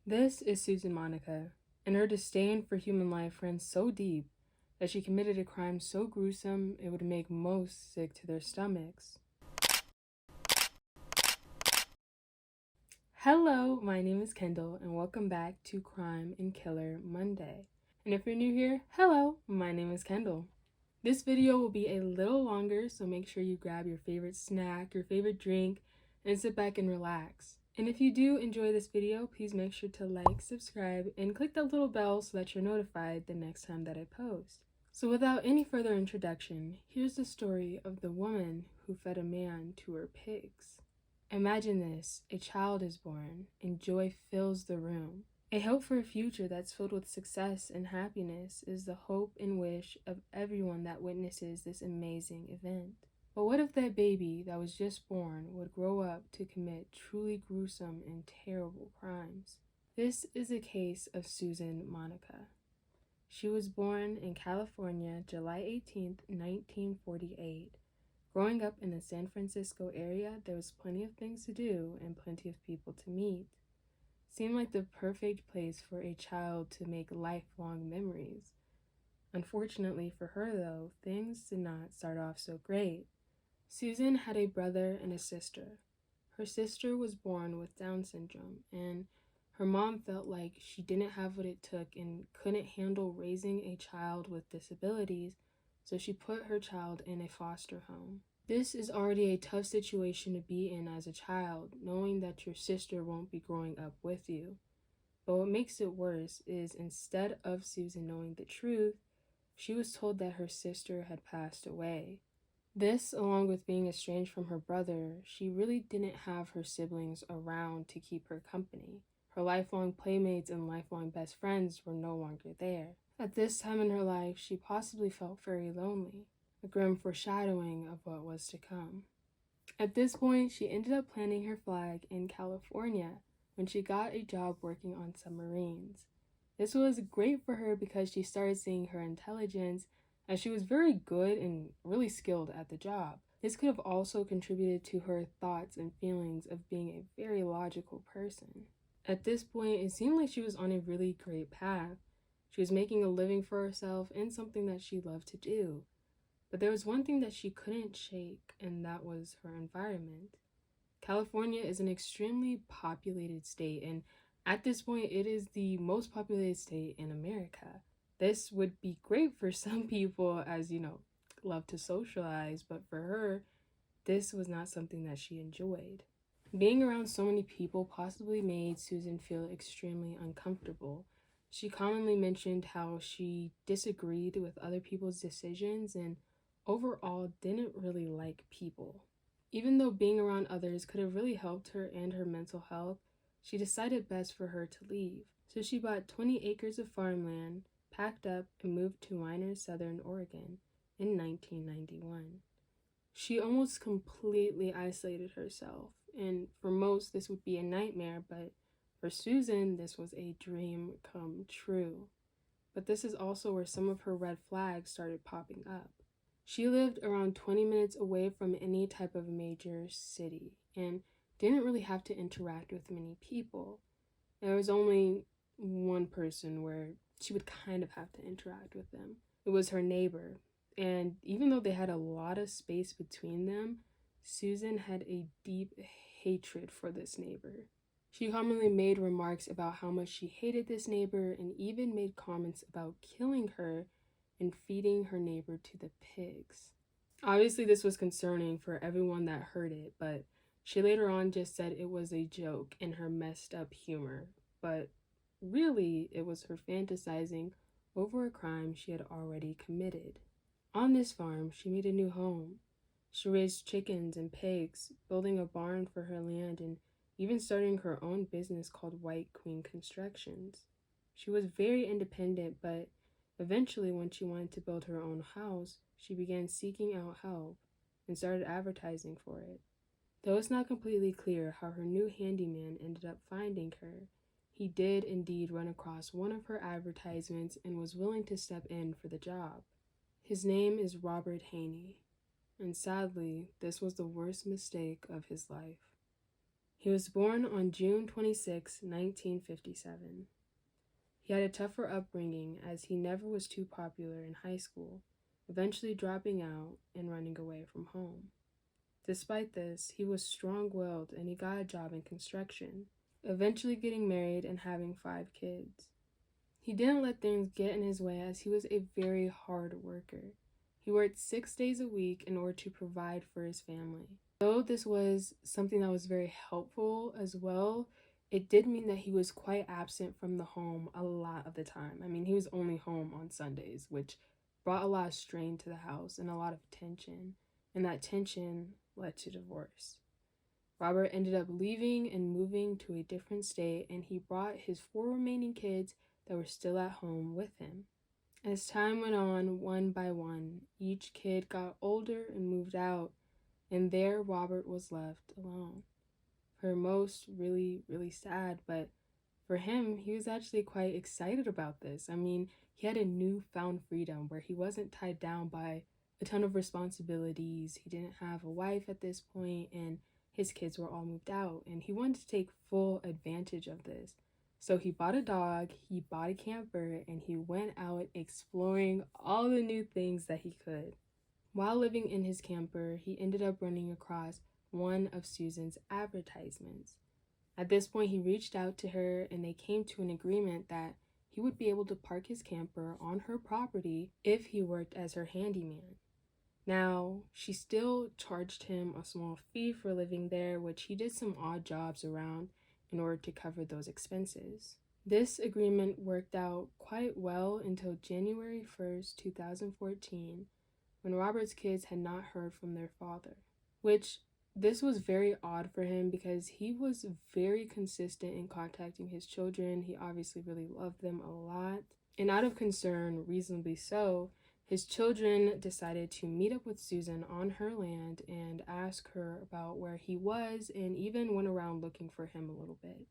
This is Susan Monica, and her disdain for human life ran so deep that she committed a crime so gruesome it would make most sick to their stomachs. Hello, my name is Kendall, and welcome back to Crime and Killer Monday. And if you're new here, hello, my name is Kendall. This video will be a little longer, so make sure you grab your favorite snack, your favorite drink, and sit back and relax. And if you do enjoy this video, please make sure to like, subscribe, and click that little bell so that you're notified the next time that I post. So without any further introduction, here's the story of the woman who fed a man to her pigs. Imagine this: a child is born, and joy fills the room. A hope for a future that's filled with success and happiness is the hope and wish of everyone that witnesses this amazing event. But what if that baby that was just born would grow up to commit truly gruesome and terrible crimes? This is a case of Susan Monica. She was born in California, July 18th, 1948. Growing up in the San Francisco area, there was plenty of things to do and plenty of people to meet. Seemed like the perfect place for a child to make lifelong memories. Unfortunately for her, though, things did not start off so great. Susan had a brother and a sister. Her sister was born with Down syndrome, and her mom felt like she didn't have what it took and couldn't handle raising a child with disabilities, so she put her child in a foster home. This is already a tough situation to be in as a child, knowing that your sister won't be growing up with you. But what makes it worse is instead of Susan knowing the truth, she was told that her sister had passed away. This, along with being estranged from her brother, she really didn't have her siblings around to keep her company. Her lifelong playmates and lifelong best friends were no longer there. At this time in her life, she possibly felt very lonely, a grim foreshadowing of what was to come. At this point, she ended up planting her flag in California when she got a job working on submarines. This was great for her because she started seeing her intelligence, as she was very good and really skilled at the job. This could have also contributed to her thoughts and feelings of being a very logical person. At this point, it seemed like she was on a really great path. She was making a living for herself and something that she loved to do. But there was one thing that she couldn't shake, and that was her environment. California is an extremely populated state, and at this point, it is the most populated state in America. This would be great for some people, as love to socialize, but for her, this was not something that she enjoyed. Being around so many people possibly made Susan feel extremely uncomfortable. She commonly mentioned how she disagreed with other people's decisions and overall didn't really like people. Even though being around others could have really helped her and her mental health, she decided best for her to leave. So she bought 20 acres of farmland, packed up, and moved to Minor, Southern Oregon in 1991. She almost completely isolated herself, and for most this would be a nightmare, but for Susan this was a dream come true. But this is also where some of her red flags started popping up. She lived around 20 minutes away from any type of major city and didn't really have to interact with many people. There was only one person where she would kind of have to interact with them. It was her neighbor. And even though they had a lot of space between them, Susan had a deep hatred for this neighbor. She commonly made remarks about how much she hated this neighbor and even made comments about killing her and feeding her neighbor to the pigs. Obviously, this was concerning for everyone that heard it, but she later on just said it was a joke in her messed up humor. But really, it was her fantasizing over a crime she had already committed. On this farm, she made a new home. She raised chickens and pigs, building a barn for her land, and even starting her own business called White Queen Constructions. She was very independent, but eventually, when she wanted to build her own house, she began seeking out help and started advertising for it. Though it's not completely clear how her new handyman ended up finding her, he did indeed run across one of her advertisements and was willing to step in for the job. His name is Robert Haney, and sadly, this was the worst mistake of his life. He was born on June 26, 1957. He had a tougher upbringing as he never was too popular in high school, eventually dropping out and running away from home. Despite this, he was strong-willed and he got a job in construction, eventually getting married and having 5 kids. He didn't let things get in his way as he was a very hard worker. He worked 6 days a week in order to provide for his family. Though this was something that was very helpful as well, it did mean that he was quite absent from the home a lot of the time. I mean, he was only home on Sundays, which brought a lot of strain to the house and a lot of tension. And that tension led to divorce. Robert ended up leaving and moving to a different state, and he brought his 4 remaining kids that were still at home with him. As time went on, one by one, each kid got older and moved out, and there Robert was left alone. For most, really, really sad, but for him, he was actually quite excited about this. I mean, he had a newfound freedom where he wasn't tied down by a ton of responsibilities. He didn't have a wife at this point, and his kids were all moved out, and he wanted to take full advantage of this. So he bought a dog, he bought a camper, and he went out exploring all the new things that he could. While living in his camper, he ended up running across one of Susan's advertisements. At this point, he reached out to her and they came to an agreement that he would be able to park his camper on her property if he worked as her handyman. Now, she still charged him a small fee for living there, which he did some odd jobs around in order to cover those expenses. This agreement worked out quite well until January 1st, 2014, when Robert's kids had not heard from their father, which this was very odd for him because he was very consistent in contacting his children. He obviously really loved them a lot. And out of concern, reasonably so, his children decided to meet up with Susan on her land and ask her about where he was, and even went around looking for him a little bit.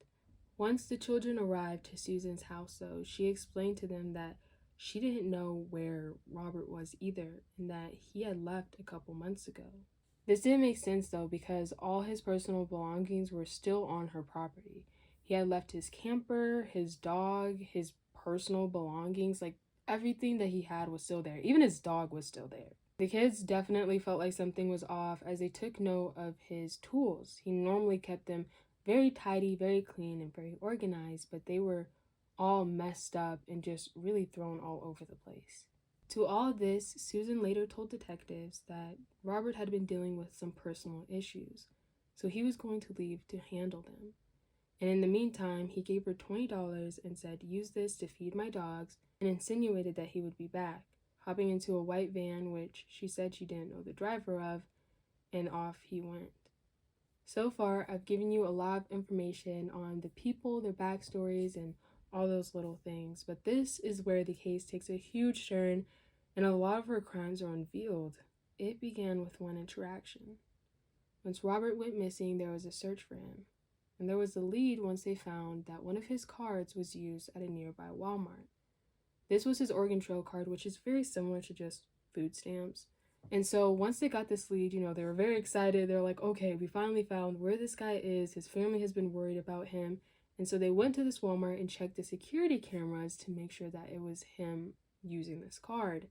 Once the children arrived to Susan's house, though, she explained to them that she didn't know where Robert was either, and that he had left a couple months ago. This didn't make sense, though, because all his personal belongings were still on her property. He had left his camper, his dog, his personal belongings, like everything that he had was still there. Even his dog was still there. The kids definitely felt like something was off as they took note of his tools. He normally kept them very tidy, very clean, and very organized, but they were all messed up and just really thrown all over the place. To all of this, Susan later told detectives that Robert had been dealing with some personal issues, so he was going to leave to handle them. And in the meantime, he gave her $20 and said, "Use this to feed my dogs," and insinuated that he would be back, hopping into a white van, which she said she didn't know the driver of, and off he went. So far, I've given you a lot of information on the people, their backstories, and all those little things, but this is where the case takes a huge turn and a lot of her crimes are unveiled. It began with one interaction. Once Robert went missing, there was a search for him, and there was a lead once they found that one of his cards was used at a nearby Walmart. This was his Oregon Trail card, which is very similar to just food stamps. And so once they got this lead, they were very excited. They're like, okay, we finally found where this guy is. His family has been worried about him. And so they went to this Walmart and checked the security cameras to make sure that it was him using this card.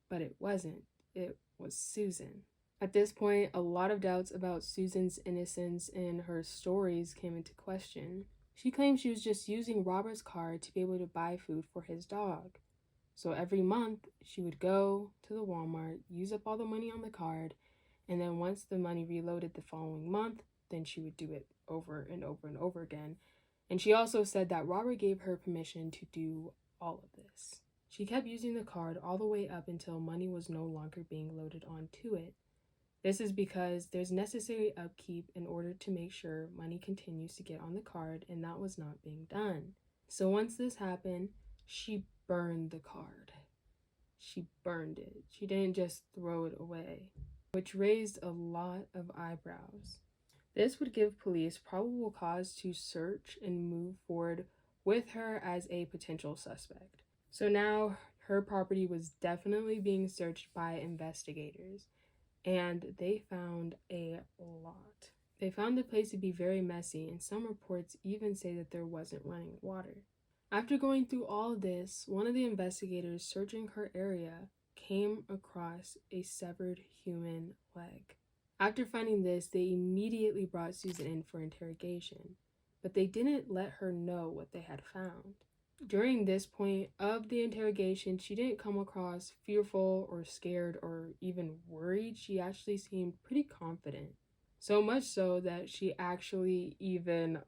But it wasn't. It was Susan. At this point, a lot of doubts about Susan's innocence and her stories came into question. She claimed she was just using Robert's card to be able to buy food for his dog. So every month, she would go to the Walmart, use up all the money on the card, and then once the money reloaded the following month, then she would do it over and over and over again. And she also said that Robert gave her permission to do all of this. She kept using the card all the way up until money was no longer being loaded onto it. This is because there's necessary upkeep in order to make sure money continues to get on the card, and that was not being done. So once this happened, she burned the card. She burned it. She didn't just throw it away, which raised a lot of eyebrows. This would give police probable cause to search and move forward with her as a potential suspect. So now her property was definitely being searched by investigators, and they found a lot. They found the place to be very messy, and some reports even say that there wasn't running water. After going through all this, one of the investigators searching her area came across a severed human leg. After finding this, they immediately brought Susan in for interrogation, but they didn't let her know what they had found. During this point of the interrogation, she didn't come across fearful or scared or even worried. She actually seemed pretty confident. So much so that she actually even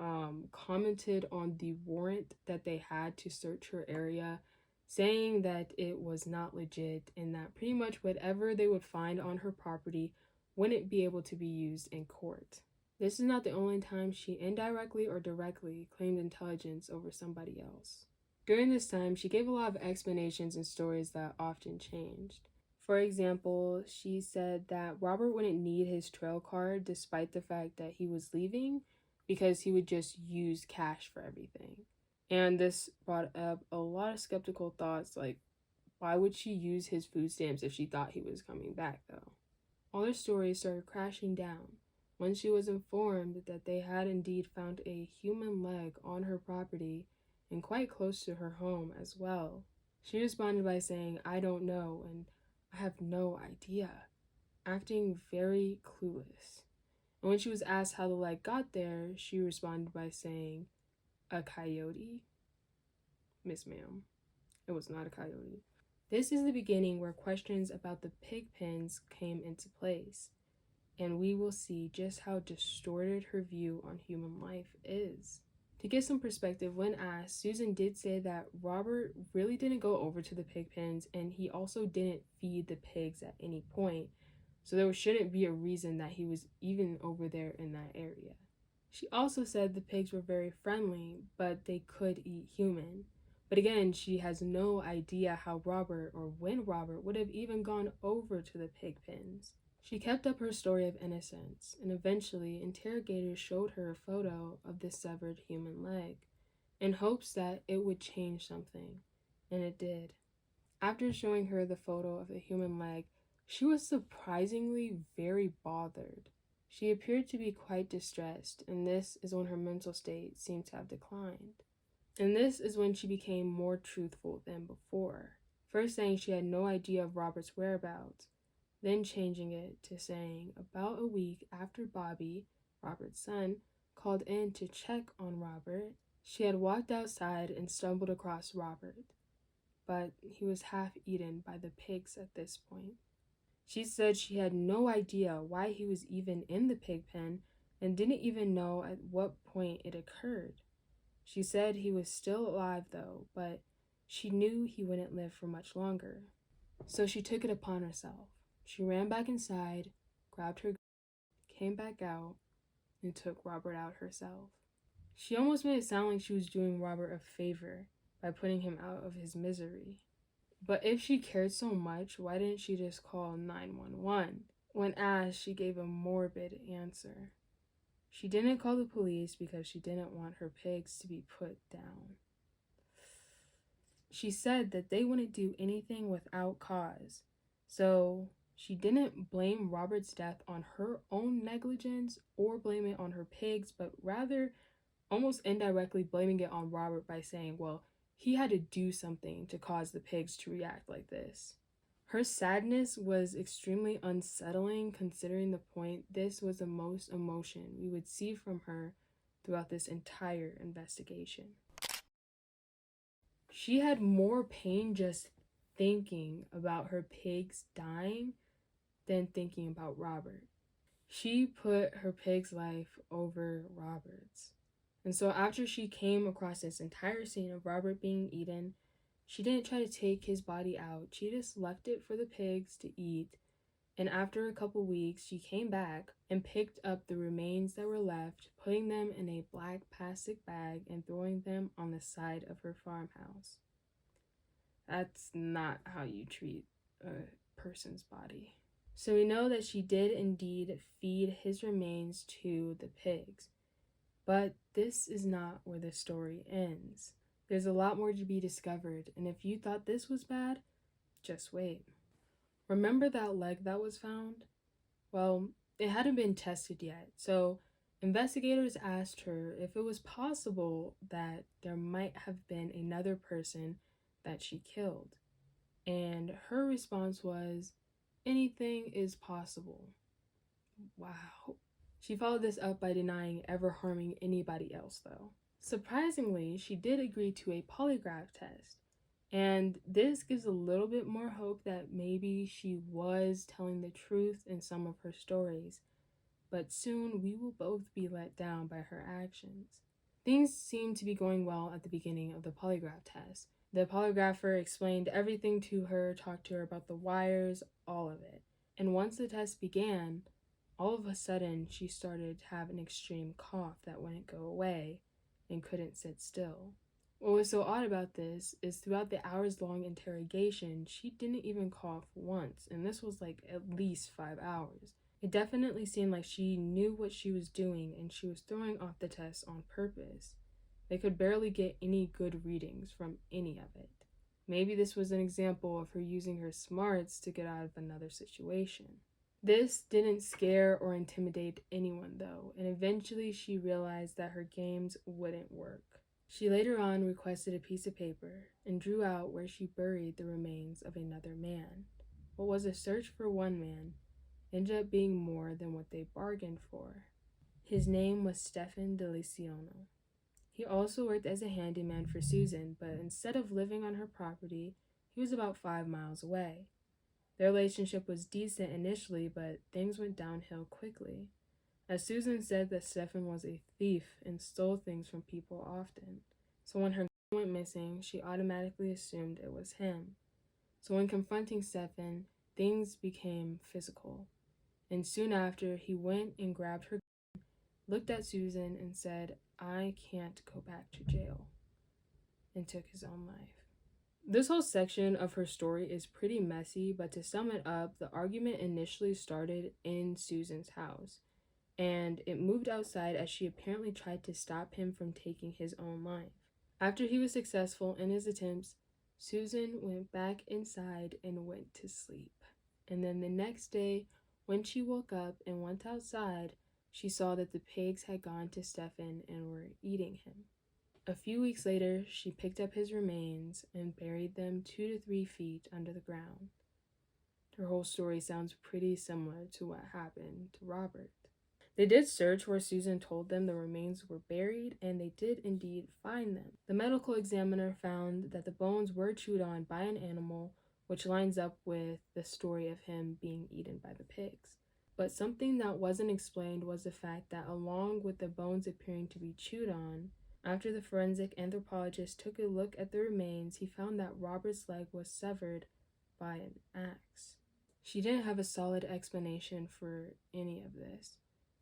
commented on the warrant that they had to search her area, saying that it was not legit and that pretty much whatever they would find on her property wouldn't be able to be used in court. This is not the only time she indirectly or directly claimed intelligence over somebody else. During this time, she gave a lot of explanations and stories that often changed. For example, she said that Robert wouldn't need his trail card despite the fact that he was leaving because he would just use cash for everything. And this brought up a lot of skeptical thoughts like, why would she use his food stamps if she thought he was coming back though? All her stories started crashing down when she was informed that they had indeed found a human leg on her property and quite close to her home as well. She responded by saying, "I don't know," and "I have no idea," acting very clueless. And when she was asked how the leg got there, she responded by saying, "A coyote?" "Miss ma'am, it was not a coyote." This is the beginning where questions about the pig pens came into place, and we will see just how distorted her view on human life is. To get some perspective, when asked, Susan did say that Robert really didn't go over to the pig pens, and he also didn't feed the pigs at any point, so there shouldn't be a reason that he was even over there in that area. She also said the pigs were very friendly, but they could eat human. But again, she has no idea how Robert or when Robert would have even gone over to the pig pens. She kept up her story of innocence, and eventually interrogators showed her a photo of the severed human leg in hopes that it would change something, and it did. After showing her the photo of the human leg, she was surprisingly very bothered. She appeared to be quite distressed, and this is when her mental state seemed to have declined. And this is when she became more truthful than before, first saying she had no idea of Robert's whereabouts, then changing it to saying about a week after Bobby, Robert's son, called in to check on Robert, she had walked outside and stumbled across Robert, but he was half eaten by the pigs at this point. She said she had no idea why he was even in the pig pen and didn't even know at what point it occurred. She said he was still alive though, but she knew he wouldn't live for much longer. So she took it upon herself. She ran back inside, grabbed her gun, came back out, and took Robert out herself. She almost made it sound like she was doing Robert a favor by putting him out of his misery. But if she cared so much, why didn't she just call 911? When asked, she gave a morbid answer. She didn't call the police because she didn't want her pigs to be put down. She said that they wouldn't do anything without cause, so she didn't blame Robert's death on her own negligence or blame it on her pigs, but rather almost indirectly blaming it on Robert by saying, well, he had to do something to cause the pigs to react like this. Her sadness was extremely unsettling considering the point this was the most emotion we would see from her throughout this entire investigation. She had more pain just thinking about her pigs dying than thinking about Robert. She put her pig's life over Robert's. And so after she came across this entire scene of Robert being eaten, she didn't try to take his body out. She just left it for the pigs to eat. And after a couple weeks, she came back and picked up the remains that were left, putting them in a black plastic bag and throwing them on the side of her farmhouse. That's not how you treat a person's body. So we know that she did indeed feed his remains to the pigs. But this is not where the story ends. There's a lot more to be discovered, and if you thought this was bad, just wait. Remember that leg that was found? Well, it hadn't been tested yet, so Investigators asked her if it was possible that there might have been another person that she killed, and her response was, "Anything is possible." Wow. She followed this up by denying ever harming anybody else, though. Surprisingly, she did agree to a polygraph test, and this gives a little bit more hope that maybe she was telling the truth in some of her stories, but soon we will both be let down by her actions. Things seemed to be going well at the beginning of the polygraph test. The polygrapher explained everything to her, talked to her about the wires, all of it. And once the test began, all of a sudden she started to have an extreme cough that wouldn't go away and couldn't sit still. What was so odd about this is throughout the hours-long interrogation, she didn't even cough once, and this was like at least 5 hours. It definitely seemed like she knew what she was doing and she was throwing off the test on purpose. They could barely get any good readings from any of it. Maybe this was an example of her using her smarts to get out of another situation. This didn't scare or intimidate anyone though, and eventually she realized that her games wouldn't work. She later on requested a piece of paper and drew out where she buried the remains of another man. What was a search for one man ended up being more than what they bargained for. His name was Stefan Deliciano. He also worked as a handyman for Susan, but instead of living on her property, he was about 5 miles away. Their relationship was decent initially, but things went downhill quickly, as Susan said that Stefan was a thief and stole things from people often. So when her went missing, she automatically assumed it was him. So when confronting Stefan, things became physical. And soon after, he went and grabbed her, looked at Susan and said, "I can't go back to jail," and took his own life. This whole section of her story is pretty messy, but to sum it up, the argument initially started in Susan's house, and it moved outside as she apparently tried to stop him from taking his own life. After he was successful in his attempts, Susan went back inside and went to sleep. And then the next day, when she woke up and went outside, she saw that the pigs had gone to Stefan and were eating him. A few weeks later, she picked up his remains and buried them 2 to 3 feet under the ground. Her whole story sounds pretty similar to what happened to Robert. They did search where Susan told them the remains were buried, and they did indeed find them. The medical examiner found that the bones were chewed on by an animal, which lines up with the story of him being eaten by the pigs. But something that wasn't explained was the fact that along with the bones appearing to be chewed on, after the forensic anthropologist took a look at the remains, he found that Robert's leg was severed by an axe. She didn't have a solid explanation for any of this,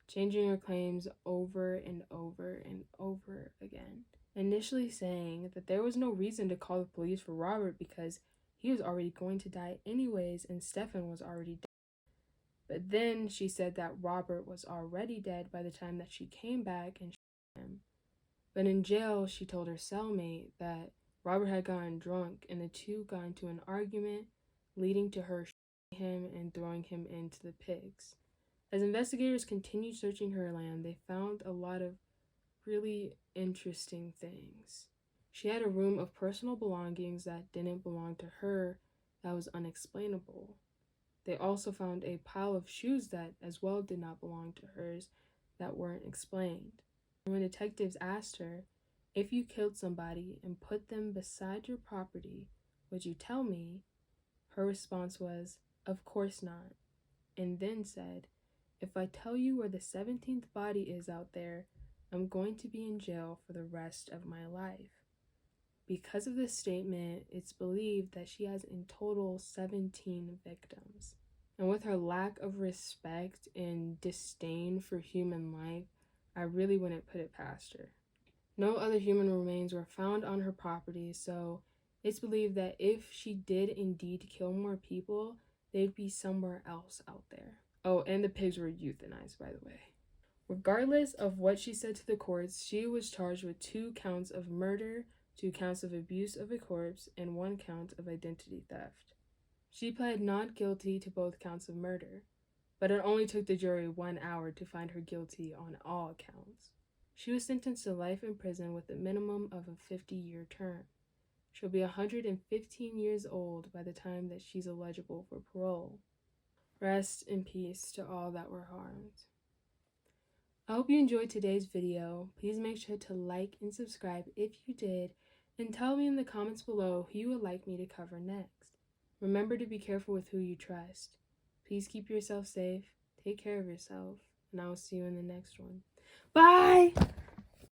changing her claims over and over and over again, initially saying that there was no reason to call the police for Robert because he was already going to die anyways and Stefan was already dead. But then she said that Robert was already dead by the time that she came back and shot him. But in jail, she told her cellmate that Robert had gotten drunk and the two got into an argument, leading to her shooting him and throwing him into the pigs. As investigators continued searching her land, they found a lot of really interesting things. She had a room of personal belongings that didn't belong to her that was unexplainable. They also found a pile of shoes that as well did not belong to hers that weren't explained. When detectives asked her, "If you killed somebody and put them beside your property, would you tell me?" her response was, "Of course not," and then said, "If I tell you where the 17th body is out there, I'm going to be in jail for the rest of my life." Because of this statement, it's believed that she has in total 17 victims. And with her lack of respect and disdain for human life, I really wouldn't put it past her. No other human remains were found on her property, so it's believed that if she did indeed kill more people, they'd be somewhere else out there. Oh, and the pigs were euthanized, by the way. Regardless of what she said to the courts, she was charged with 2 counts of murder, 2 counts of abuse of a corpse, and 1 count of identity theft. She pled not guilty to both counts of murder, but it only took the jury 1 hour to find her guilty on all counts. She was sentenced to life in prison with a minimum of a 50-year term. She'll be 115 years old by the time that she's eligible for parole. Rest in peace to all that were harmed. I hope you enjoyed today's video. Please make sure to like and subscribe if you did, and tell me in the comments below who you would like me to cover next. Remember to be careful with who you trust. Please keep yourself safe, take care of yourself, and I will see you in the next one. Bye!